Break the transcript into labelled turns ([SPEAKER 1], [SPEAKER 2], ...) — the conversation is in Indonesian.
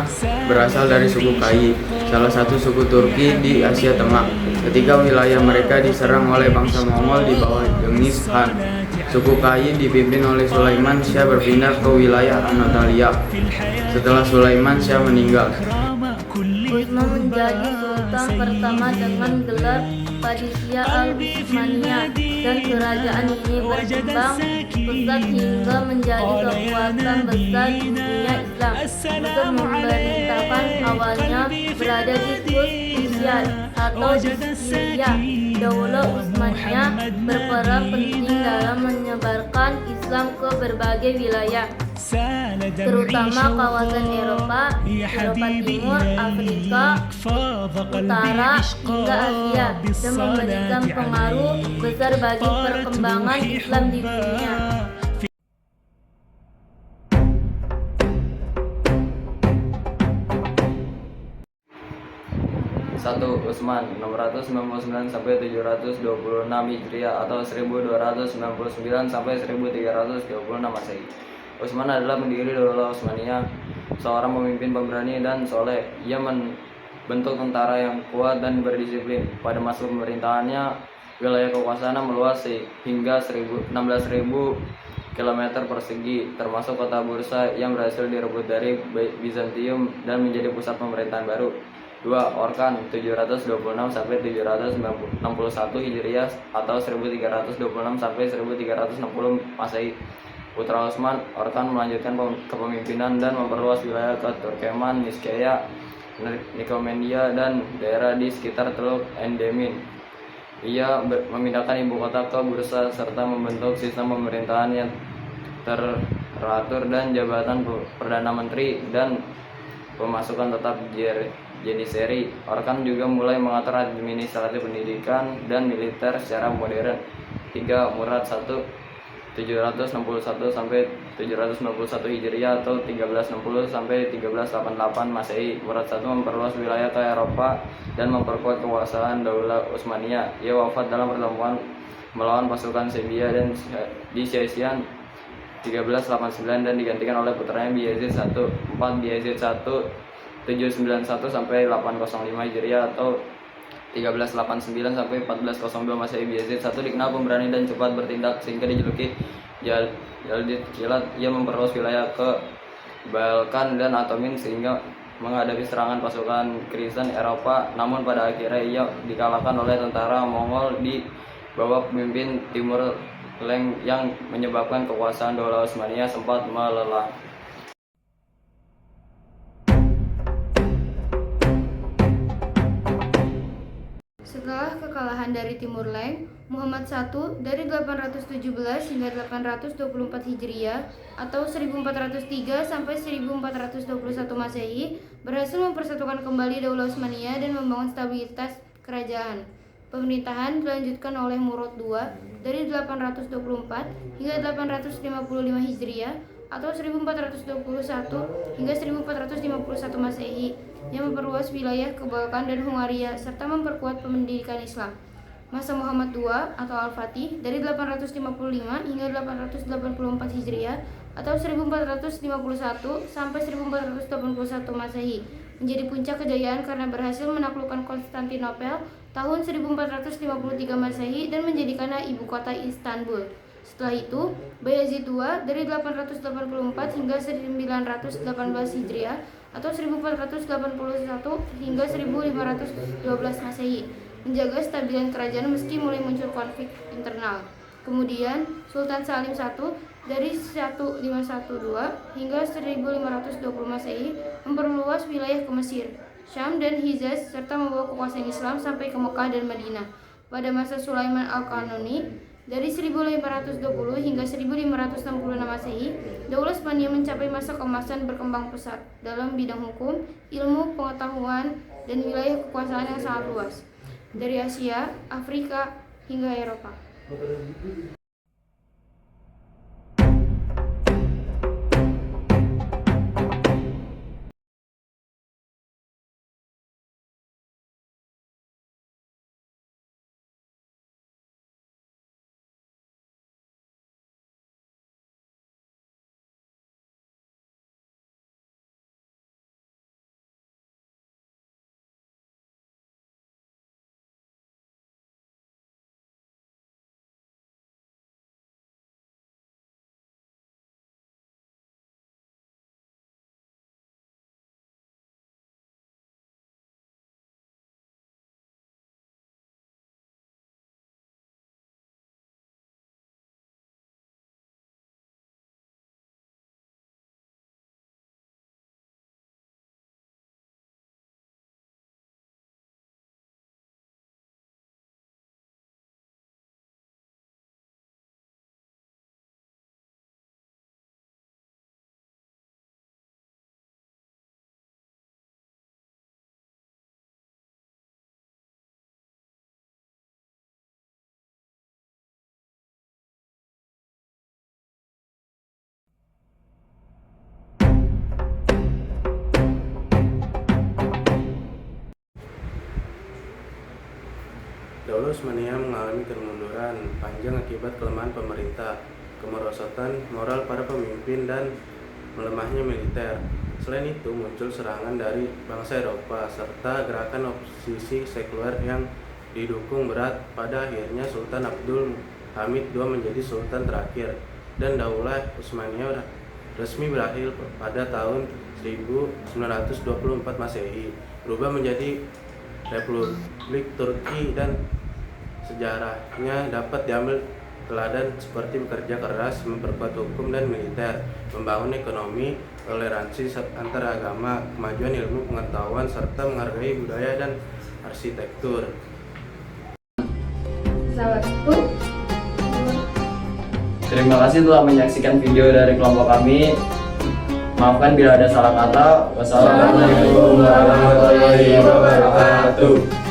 [SPEAKER 1] Osmania berasal dari suku Kai, salah satu suku Turki di Asia Tengah. Ketika wilayah mereka diserang oleh bangsa Mongol di bawah Genghis Khan, suku Kai dipimpin oleh Sulaiman Syah berpindah ke wilayah Anatolia. Setelah Sulaiman Syah meninggal,
[SPEAKER 2] Utsman menjadi sultan pertama dengan gelar Padishah Al-Utsmaniyah, dan kerajaan ini berkembang pesat hingga menjadi kekuatan besar di dunia Islam. Untuk memerintahkan awalnya berada di Persia atau di Syria. Daulah Utsmaniyah berperan penting dalam menyebarkan Islam ke berbagai wilayah, terutama kawasan Eropa Timur, Afrika Utara hingga Asia, dan memberikan pengaruh besar bagi perkembangan Islam di dunia.
[SPEAKER 1] Satu Utsman 699 sampai 726 Hijriah atau 1299 sampai 1326 Masehi. Utsman adalah pendiri Daulah Utsmaniyah, seorang pemimpin pemberani dan soleh. Ia membentuk tentara yang kuat dan berdisiplin. Pada masa pemerintahannya, wilayah kekuasaannya meluas hingga 16.000 km persegi, termasuk kota Bursa yang berhasil direbut dari Bizantium dan menjadi pusat pemerintahan baru. 2. Orkan 726 sampai 761 Hijriah atau 1326 sampai 1360 Masehi. Putra Utsman, Orkan melanjutkan kepemimpinan dan memperluas wilayah ke Turkeman, Niskaya, Nikomedia, dan daerah di sekitar Teluk Endemin. Ia memindahkan ibu kota ke Bursa serta membentuk sistem pemerintahan yang teratur dan jabatan Perdana Menteri dan pemasukan tetap jadi seri. Orkan juga mulai mengatur administratif pendidikan dan militer secara modern. 3. Murad 1 761 sampai 791 Hijriah atau 1360 sampai 1388 Masehi. Murad 1 memperluas wilayah ke Eropa dan memperkuat kekuasaan Daulah Utsmaniyah. Ia wafat dalam pertempuran melawan pasukan Serbia dan di Sisian 1389 dan digantikan oleh putranya Bayezid I. 4. Bayezid I 791 sampai 805 Hijriah atau 1389 sampai 1402 Masehi. Bayezid I dikenal pemberani dan cepat bertindak sehingga dijuluki Yaldid Kilat. Ia memperluas wilayah ke Balkan dan Ottoman sehingga menghadapi serangan pasukan Kristen Eropa, namun pada akhirnya ia dikalahkan oleh tentara Mongol di bawah pemimpin Timur Leng yang menyebabkan kekuasaan Daulah Utsmaniyah sempat melelah.
[SPEAKER 2] Setelah kekalahan dari Timur Leng, Muhammad I dari 817 hingga 824 Hijriah atau 1403 sampai 1421 Masehi berhasil mempersatukan kembali Daulah Utsmaniyah dan membangun stabilitas kerajaan. Pemerintahan dilanjutkan oleh Murad II dari 824 hingga 855 Hijriah atau 1421 hingga 1451 Masehi yang memperluas wilayah ke Balkan dan Hungaria serta memperkuat pendidikan Islam. Masa Muhammad II atau Al-Fatih dari 855 hingga 884 Hijriah atau 1451 sampai 1481 Masehi menjadi puncak kejayaan karena berhasil menaklukkan Konstantinopel tahun 1453 Masehi dan menjadikannya ibu kota Istanbul. Setelah itu, Bayezid II dari 884 hingga 918 Hijriah atau 1481 hingga 1512 Masehi menjaga stabilan kerajaan meski mulai muncul konflik internal. Kemudian, Sultan Salim I dari 1512 hingga 1520 Masehi memperluas wilayah ke Mesir, Syam, dan Hijaz serta membawa kekuasaan Islam sampai ke Mekah dan Madinah. Pada masa Sulaiman Al-Qanuni dari 1520 hingga 1566 Masehi, Daulah Utsmaniyah mencapai masa keemasan berkembang pesat dalam bidang hukum, ilmu, pengetahuan, dan wilayah kekuasaan yang sangat luas, dari Asia, Afrika, hingga Eropa.
[SPEAKER 3] Dahulu Utsmaniyah mengalami kemunduran panjang akibat kelemahan pemerintah, kemerosotan moral para pemimpin, dan melemahnya militer. Selain itu, muncul serangan dari bangsa Eropa serta gerakan oposisi sekuler yang didukung berat. Pada akhirnya Sultan Abdul Hamid II menjadi sultan terakhir dan Daulah Utsmaniyah resmi berakhir pada tahun 1924 Masehi, berubah menjadi Republik Turki, dan sejarahnya dapat diambil teladan seperti bekerja keras, memperkuat hukum dan militer, membangun ekonomi, toleransi antar agama, kemajuan ilmu pengetahuan, serta menghargai budaya dan arsitektur.
[SPEAKER 2] Satu.
[SPEAKER 1] Terima kasih telah menyaksikan video dari kelompok kami. Maafkan bila ada salah kata. Wassalamualaikum warahmatullahi wabarakatuh.